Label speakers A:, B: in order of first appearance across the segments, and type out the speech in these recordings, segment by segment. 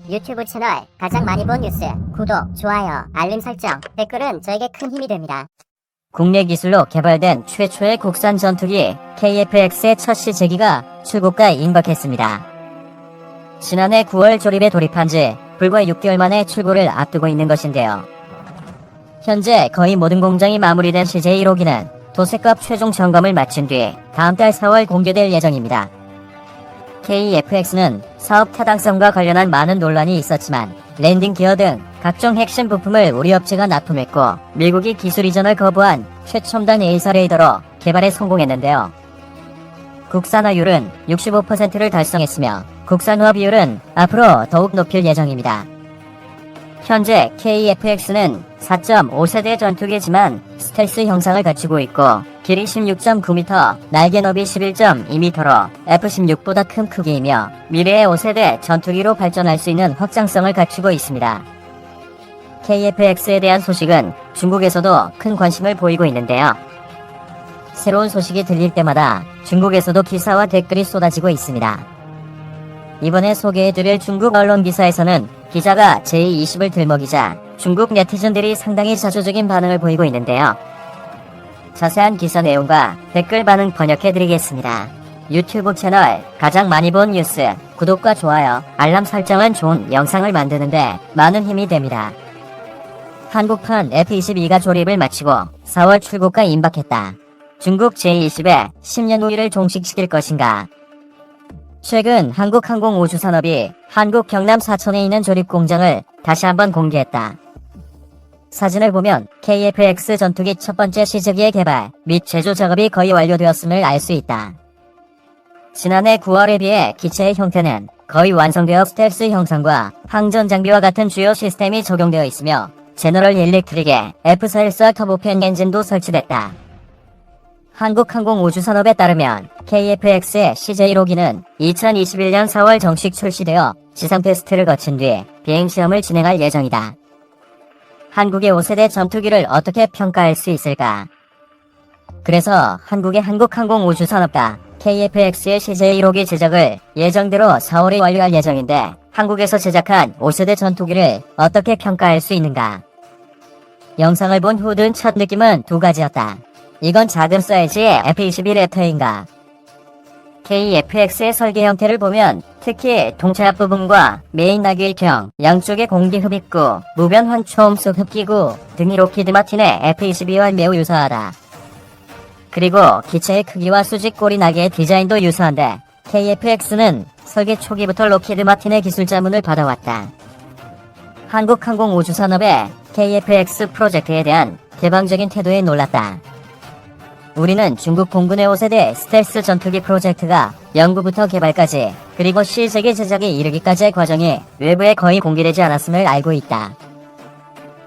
A: 유튜브 채널 가장 많이 본 뉴스, 구독, 좋아요, 알림 설정, 댓글은 저에게 큰 힘이 됩니다.
B: 국내 기술로 개발된 최초의 국산 전투기 KF-X의 첫 시제기가 출고가에 임박했습니다. 지난해 9월 조립에 돌입한 지 불과 6개월 만에 출고를 앞두고 있는 것인데요. 현재 거의 모든 공장이 마무리된 CJ1호기는 도색값 최종 점검을 마친 뒤 다음 달 4월 공개될 예정입니다. KF-X는 사업 타당성과 관련한 많은 논란이 있었지만 랜딩 기어 등 각종 핵심 부품을 우리 업체가 납품했고 미국이 기술 이전을 거부한 최첨단 에이서 레이더로 개발에 성공했는데요. 국산화율은 65%를 달성했으며 국산화 비율은 앞으로 더욱 높일 예정입니다. 현재 KF-X는 4.5세대 전투기지만 스텔스 형상을 갖추고 있고 길이 16.9m, 날개 너비 11.2m로 F-16보다 큰 크기이며 미래의 5세대 전투기로 발전할 수 있는 확장성을 갖추고 있습니다. KF-X에 대한 소식은 중국에서도 큰 관심을 보이고 있는데요. 새로운 소식이 들릴 때마다 중국에서도 기사와 댓글이 쏟아지고 있습니다. 이번에 소개해드릴 중국 언론 기사에서는 기자가 J20을 들먹이자 중국 네티즌들이 상당히 자조적인 반응을 보이고 있는데요. 자세한 기사 내용과 댓글 반응 번역해드리겠습니다. 유튜브 채널 가장 많이 본 뉴스, 구독과 좋아요, 알람 설정은 좋은 영상을 만드는데 많은 힘이 됩니다. 한국판 F-22가 조립을 마치고 4월 출고가 임박했다. 중국 J20에 10년 우위를 종식시킬 것인가? 최근 한국항공우주산업이 한국 경남 사천에 있는 조립 공장을 다시 한번 공개했다. 사진을 보면 KF-X 전투기 첫 번째 시제기의 개발 및 제조 작업이 거의 완료되었음을 알 수 있다. 지난해 9월에 비해 기체의 형태는 거의 완성되어 스텔스 형상과 항전 장비와 같은 주요 시스템이 적용되어 있으며 제너럴 일렉트릭의 F414 터보팬 엔진도 설치됐다. 한국항공우주산업에 따르면 KF-X의 CJ1호기는 2021년 4월 정식 출시되어 지상 테스트를 거친 뒤 비행시험을 진행할 예정이다. 한국의 5세대 전투기를 어떻게 평가할 수 있을까? 그래서 한국의 한국항공우주산업과 KF-X의 CJ1호기 제작을 예정대로 4월에 완료할 예정인데 한국에서 제작한 5세대 전투기를 어떻게 평가할 수 있는가? 영상을 본 후 든 첫 느낌은 두 가지였다. 이건 작은 사이즈의 F-21F인가? KF-X의 설계 형태를 보면 특히 동체 앞부분과 메인 나길경, 양쪽의 공기 흡입구, 무변 환초음속 흡기구 등이 록히드 마틴의 F-22와 매우 유사하다. 그리고 기체의 크기와 수직 꼬리 나개의 디자인도 유사한데 KF-X는 설계 초기부터 록히드 마틴의 기술 자문을 받아왔다. 한국항공우주산업의 KF-X 프로젝트에 대한 개방적인 태도에 놀랐다. 우리는 중국 공군의 5세대 스텔스 전투기 프로젝트가 연구부터 개발까지 그리고 실제기 제작에 이르기까지의 과정이 외부에 거의 공개되지 않았음을 알고 있다.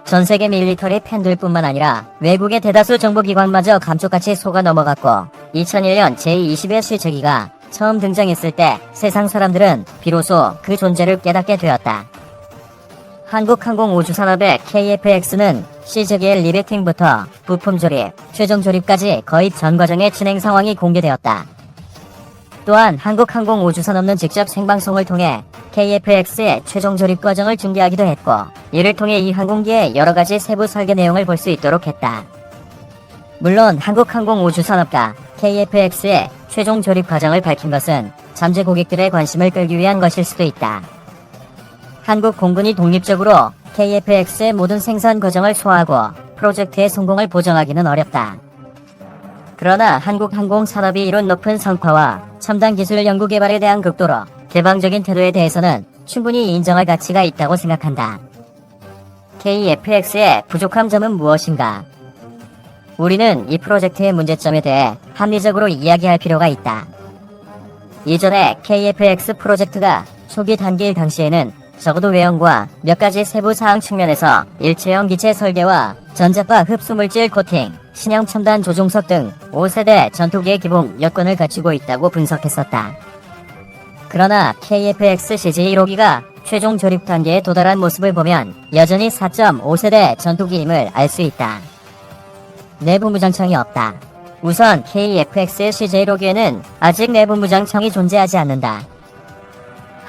B: 전세계 밀리터리 팬들뿐만 아니라 외국의 대다수 정보기관마저 감쪽같이 속아 넘어갔고 2001년 제20의 시제기가 처음 등장했을 때 세상 사람들은 비로소 그 존재를 깨닫게 되었다. 한국항공우주산업의 KF-X는 시제기의 리베팅부터 부품 조립, 최종 조립까지 거의 전 과정의 진행 상황이 공개되었다. 또한 한국항공우주산업은 직접 생방송을 통해 KF-X의 최종 조립 과정을 중계하기도 했고 이를 통해 이 항공기의 여러가지 세부 설계 내용을 볼 수 있도록 했다. 물론 한국항공우주산업과 KF-X의 최종 조립 과정을 밝힌 것은 잠재 고객들의 관심을 끌기 위한 것일 수도 있다. 한국 공군이 독립적으로 KF-X의 모든 생산 과정을 소화하고 프로젝트의 성공을 보장하기는 어렵다. 그러나 한국 항공산업이 이룬 높은 성과와 첨단 기술 연구 개발에 대한 극도로 개방적인 태도에 대해서는 충분히 인정할 가치가 있다고 생각한다. KF-X의 부족한 점은 무엇인가? 우리는 이 프로젝트의 문제점에 대해 합리적으로 이야기할 필요가 있다. 이전에 KF-X 프로젝트가 초기 단계일 당시에는 적어도 외형과 몇 가지 세부 사항 측면에서 일체형 기체 설계와 전자파 흡수물질 코팅, 신형 첨단 조종석 등 5세대 전투기의 기본 여건을 갖추고 있다고 분석했었다. 그러나 KF-X CJ1호기가 최종 조립 단계에 도달한 모습을 보면 여전히 4.5세대 전투기임을 알 수 있다. 내부 무장창이 없다. 우선 KF-X의 CJ1호기에는 아직 내부 무장창이 존재하지 않는다.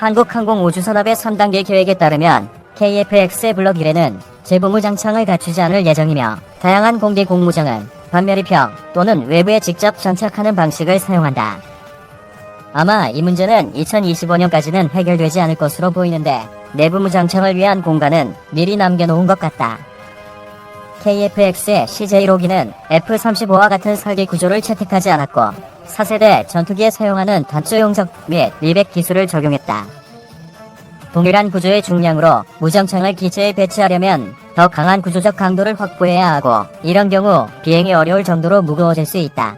B: 한국항공우주산업의 3단계 계획에 따르면 KF-X의 블록 1에는 재보무 장창을 갖추지 않을 예정이며 다양한 공대 공무장은 반멸입형 또는 외부에 직접 장착하는 방식을 사용한다. 아마 이 문제는 2025년까지는 해결되지 않을 것으로 보이는데 내부 무장창을 위한 공간은 미리 남겨놓은 것 같다. KF-X의 CJ1호기는 F-35와 같은 설계 구조를 채택하지 않았고 4세대 전투기에 사용하는 단조 용접 및 리백 기술을 적용했다. 동일한 구조의 중량으로 무장창을 기체에 배치하려면 더 강한 구조적 강도를 확보해야 하고 이런 경우 비행이 어려울 정도로 무거워질 수 있다.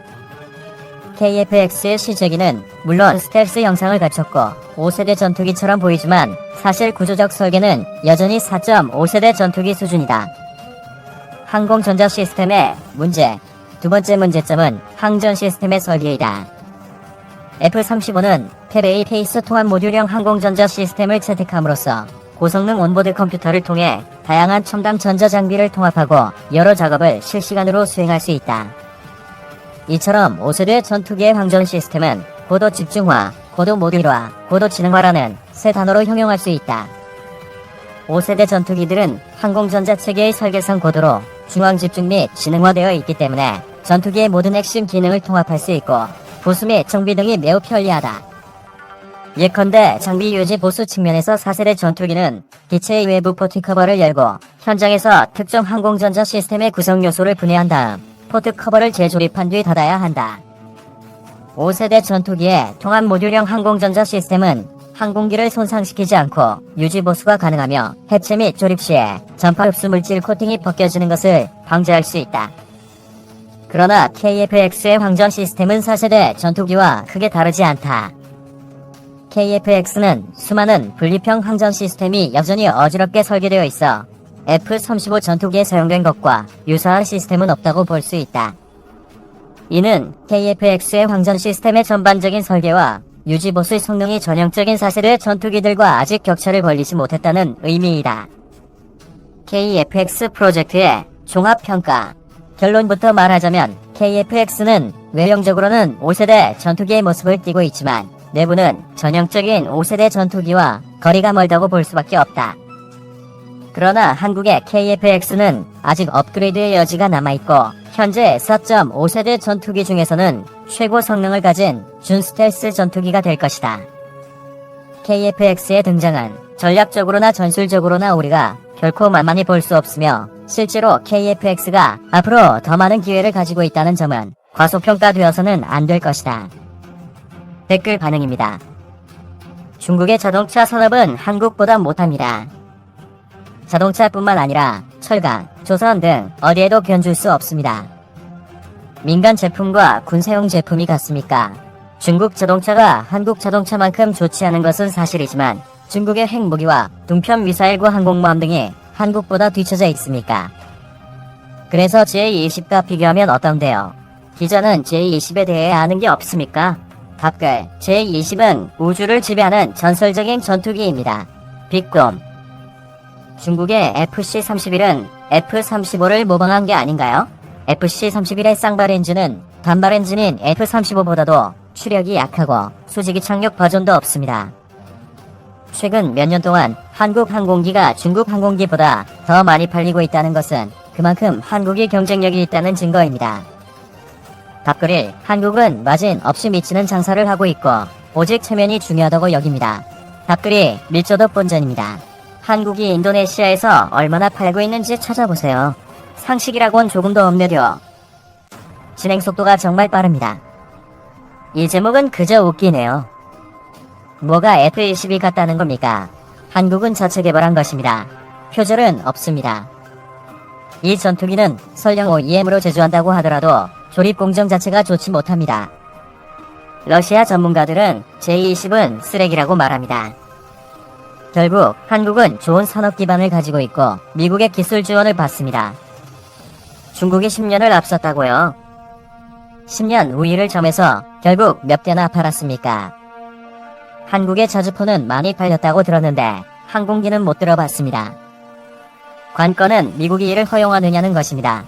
B: KF-X의 CJ1는 물론 스텔스 형상을 갖췄고 5세대 전투기처럼 보이지만 사실 구조적 설계는 여전히 4.5세대 전투기 수준이다. 항공전자 시스템의 문제. 두 번째 문제점은 항전 시스템의 설계이다. F-35는 탭A 페이스 통합 모듈형 항공전자 시스템을 채택함으로써 고성능 온보드 컴퓨터를 통해 다양한 첨단 전자장비를 통합하고 여러 작업을 실시간으로 수행할 수 있다. 이처럼 5세대 전투기의 항전 시스템은 고도 집중화, 고도 모듈화, 고도 지능화라는 세 단어로 형용할 수 있다. 5세대 전투기들은 항공전자 체계의 설계상 고도로 중앙 집중 및 지능화되어 있기 때문에 전투기의 모든 핵심 기능을 통합할 수 있고 보수 및 정비 등이 매우 편리하다. 예컨대 장비 유지 보수 측면에서 4세대 전투기는 기체의 외부 포트 커버를 열고 현장에서 특정 항공전자 시스템의 구성 요소를 분해한 다음 포트 커버를 재조립한 뒤 닫아야 한다. 5세대 전투기의 통합 모듈형 항공전자 시스템은 항공기를 손상시키지 않고 유지 보수가 가능하며 해체 및 조립 시에 전파 흡수 물질 코팅이 벗겨지는 것을 방지할 수 있다. 그러나 KF-X의 항전 시스템은 4세대 전투기와 크게 다르지 않다. KF-X는 수많은 분립형 항전 시스템이 여전히 어지럽게 설계되어 있어 F-35 전투기에 사용된 것과 유사한 시스템은 없다고 볼 수 있다. 이는 KF-X의 항전 시스템의 전반적인 설계와 유지보수의 성능이 전형적인 4세대 전투기들과 아직 격차를 벌리지 못했다는 의미이다. KF-X 프로젝트의 종합평가. 결론부터 말하자면 KF-X는 외형적으로는 5세대 전투기의 모습을 띠고 있지만 내부는 전형적인 5세대 전투기와 거리가 멀다고 볼 수밖에 없다. 그러나 한국의 KF-X는 아직 업그레이드의 여지가 남아있고 현재 4.5세대 전투기 중에서는 최고 성능을 가진 준스텔스 전투기가 될 것이다. KF-X의 등장은 전략적으로나 전술적으로나 우리가 결코 만만히 볼 수 없으며 실제로 KF-X가 앞으로 더 많은 기회를 가지고 있다는 점은 과소평가되어서는 안 될 것이다. 댓글 반응입니다. 중국의 자동차 산업은 한국보다 못합니다. 자동차뿐만 아니라 철강, 조선 등 어디에도 견줄 수 없습니다. 민간 제품과 군사용 제품이 같습니까? 중국 자동차가 한국 자동차만큼 좋지 않은 것은 사실이지만 중국의 핵무기와 둥편 미사일과 항공모함 등이 한국보다 뒤처져 있습니까? 그래서 J-20과 비교하면 어떤데요? 기자는 J-20에 대해 아는 게 없습니까? 답글, J-20은 우주를 지배하는 전설적인 전투기입니다. 빅곰. 중국의 FC-31은 F-35를 모방한 게 아닌가요? FC-31의 쌍발 엔진은 단발 엔진인 F-35보다도 추력이 약하고 수직이 착륙 버전도 없습니다. 최근 몇 년 동안 한국 항공기가 중국 항공기보다 더 많이 팔리고 있다는 것은 그만큼 한국이 경쟁력이 있다는 증거입니다. 답글 1. 한국은 마진 없이 미치는 장사를 하고 있고 오직 체면이 중요하다고 여깁니다. 답글 2. 밀조도 본전입니다. 한국이 인도네시아에서 얼마나 팔고 있는지 찾아보세요. 상식이라곤 조금도 없네요. 진행 속도가 정말 빠릅니다. 이 제목은 그저 웃기네요. 뭐가 F-22 같다는 겁니까? 한국은 자체 개발한 것입니다. 표절은 없습니다. 이 전투기는 설령 OEM으로 제조한다고 하더라도 조립 공정 자체가 좋지 못합니다. 러시아 전문가들은 J-20은 쓰레기라고 말합니다. 결국 한국은 좋은 산업 기반을 가지고 있고 미국의 기술 지원을 받습니다. 중국이 10년을 앞섰다고요? 10년 우위를 점해서 결국 몇 대나 팔았습니까? 한국의 자주포는 많이 팔렸다고 들었는데 항공기는 못 들어봤습니다. 관건은 미국이 이를 허용하느냐는 것입니다.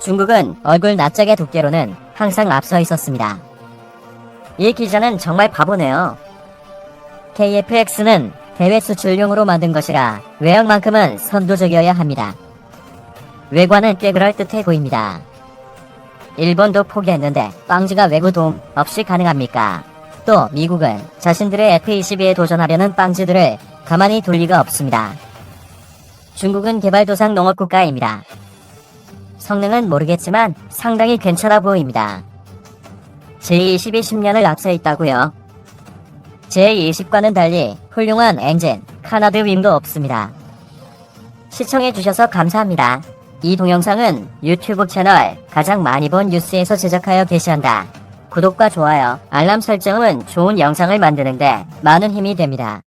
B: 중국은 얼굴 납작의 두께로는 항상 앞서 있었습니다. 이 기자는 정말 바보네요. KF-X는 대외 수출용으로 만든 것이라 외형만큼은 선도적이어야 합니다. 외관은 꽤 그럴듯해 보입니다. 일본도 포기했는데 빵즈가 외구 도움 없이 가능합니까? 또 미국은 자신들의 F-22에 도전하려는 빵즈들을 가만히 둘 리가 없습니다. 중국은 개발도상 농업국가입니다. 성능은 모르겠지만 상당히 괜찮아 보입니다. J-22 10년을 앞서 있다고요? J-20과는 달리 훌륭한 엔진, 카나드 윙도 없습니다. 시청해주셔서 감사합니다. 이 동영상은 유튜브 채널 가장 많이 본 뉴스에서 제작하여 게시한다. 구독과 좋아요, 알람 설정은 좋은 영상을 만드는데 많은 힘이 됩니다.